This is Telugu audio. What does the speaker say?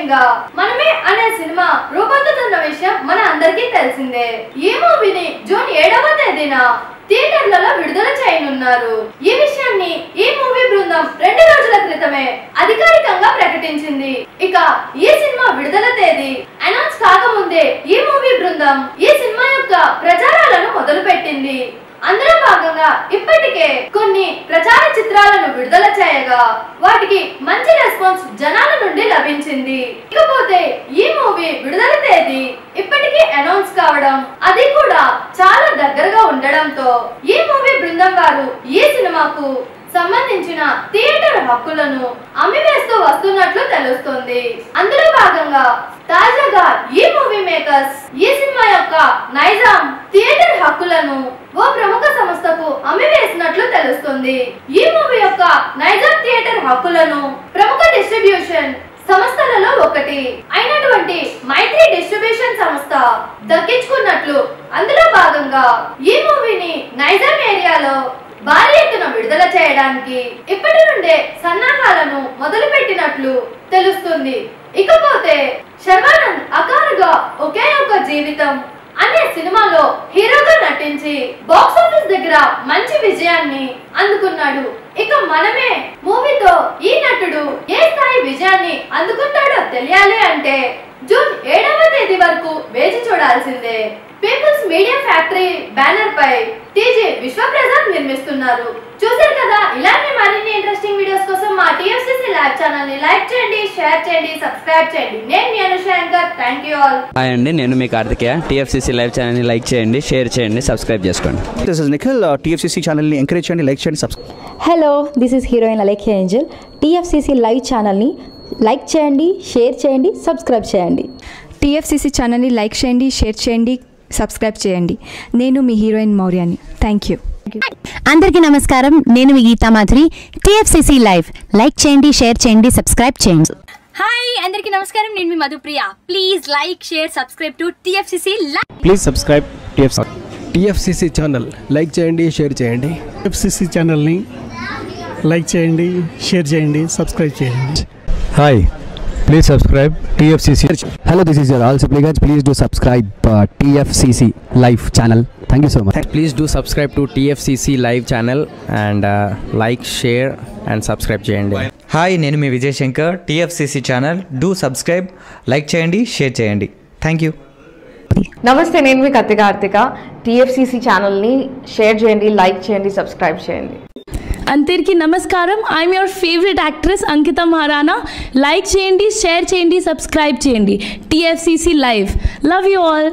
ముఖ్యంగా మనమే అనే సినిమా రూపొందుతున్న విషయం మన అందరికీ తెలిసిందే. ఈ మూవీని జూన్ 7వ తేదీన థియేటర్లలో విడుదల చేయనున్నారు. ఈ విషయాన్ని ఈ మూవీ బృందం 2 రోజుల క్రితమే అధికారికంగా ప్రకటించింది. ఇక ఈ సినిమా విడుదల తేదీ అనౌన్స్ కాకముందే ఈ మూవీ బృందం ఈ సినిమా యొక్క ప్రచారాలను మొదలుపెట్టింది. అందులో భాగంగా ఇప్పటికే కొన్ని ప్రచార చిత్రాలను విడుదల చేయగా వాటికి మంచి రెస్పాన్స్ జనాల నుండి లభించింది. ఇకపోతే ఈ మూవీ విడుదల తేదీ ఇప్పటికే అనౌన్స్ కావడం, అది కూడా చాలా దగ్గరగా ఉండడంతో ఈ మూవీ బృందం వారు ఈ సినిమాకు సంబంధించిన థియేటర్ హక్కులను అమ్మివేస్తూ వస్తున్నట్లు తెలుస్తుంది. అందులో భాగంగా తాజాగా ఈ మూవీ మేకర్స్ ఈ సినిమా యొక్క నైజాం థియేటర్ హక్కులను ఓ ప్రముఖ సంస్థకు అమ్మివేసినట్లు తెలుస్తుంది. ఈ మూవీ యొక్క నైజాం థియేటర్ హక్కులను ప్రముఖ డిస్ట్రిబ్యూషన్ సంస్థలలో ఒకటి అయినటువంటి మైత్రి డిస్ట్రిబ్యూషన్ సంస్థ దక్కించుకున్నట్లు, అందులో భాగంగా ఈ మూవీని నైజాం ఏరియాలో భారీ ఎత్తున విడుదల చేయడానికి ఇప్పటి నుండే సన్నాహాలను మొదలుపెట్టినట్లు తెలుస్తుంది. ఇకపోతే శర్వానంద్ అకారుగా ఒకే ఒక జీవితం అనే సినిమాలో హీరోగా నటించి బాక్స్ ఆఫీస్ దగ్గర మంచి విజయాన్ని అందుకున్నాడు. ఇక మనమే మూవీతో ఈ నటుడు ఏ స్థాయి విజయాన్ని అందుకుంటాడో తెలియాలి అంటే జూన్ 7వ తేదీ వరకు వేచి చూడాల్సిందే. పీపుల్స్ మీడియా ఫ్యాక్టరీ బ్యానర్ పై టీజీ విశ్వప్రసాద్ నిర్మిస్తున్నారు. చూసారు కదా, ఇలాంటి మరిన్ని ఇంట్రెస్టింగ్ వీడియోస్ కోసం మా TFCC లైవ్ ఛానల్ ని లైక్ చేయండి, షేర్ చేయండి, సబ్స్క్రైబ్ చేయండి. నేను మీ Anushankar. Thank you all. Hi అండి, నేను మీ కార్తికేయ. TFCC లైవ్ ఛానల్ ని లైక్ చేయండి, షేర్ చేయండి, సబ్స్క్రైబ్ చేసుకోండి. This is Nikhil. TFCC channel ని ఎంకరేజ్ చేయండి, లైక్ చేయండి, subscribe. Hello, this is heroine Alekhya Angel. TFCC live channel ని లైక్ చేయండి, షేర్ చేయండి, సబ్స్క్రైబ్ చేయండి. TFCC ఛానల్ ని లైక్ చేయండి, షేర్ చేయండి, సబ్స్క్రైబ్ చేయండి. నేను మీ హీరోయిన్ మౌర్యాని. Thank you. అందరికీ నమస్కారం, నేను మీ Geetha Madhuri. TFCC live like చేయండి, షేర్ చేయండి, సబ్స్క్రైబ్ చేయండి. హాయ్ అందరికీ నమస్కారం, నేను మీ Madhupriya. Please like, share, subscribe to TFCC live. Please subscribe TFCC channel. Like చేయండి, షేర్ చేయండి. TFCC ఛానల్ని లైక్ చేయండి, షేర్ చేయండి, సబ్స్క్రైబ్ చేయండి. Hi, please subscribe TFCC. Hello, this is your all సిప్లిగన్స్. Please do subscribe TFCC live channel. Thank you so much. Please do subscribe to TFCC live channel and like, share and subscribe చేయండి. హాయ్, నేను మీ Vijay Shankar. TFCC channel do subscribe, like చేయండి, షేర్ చేయండి. Thank you. నమస్తే, నేను మీ కార్తిక. TFCC ఛానల్ని షేర్ చేయండి, లైక్ చేయండి, సబ్స్క్రైబ్ చేయండి. అందరికీ నమస్కారం, I'm your favourite actress Ankita Maharana. Like చేయండి, షేర్ చేయండి, సబ్స్క్రైబ్ చేయండి. TFCC live. Love you all.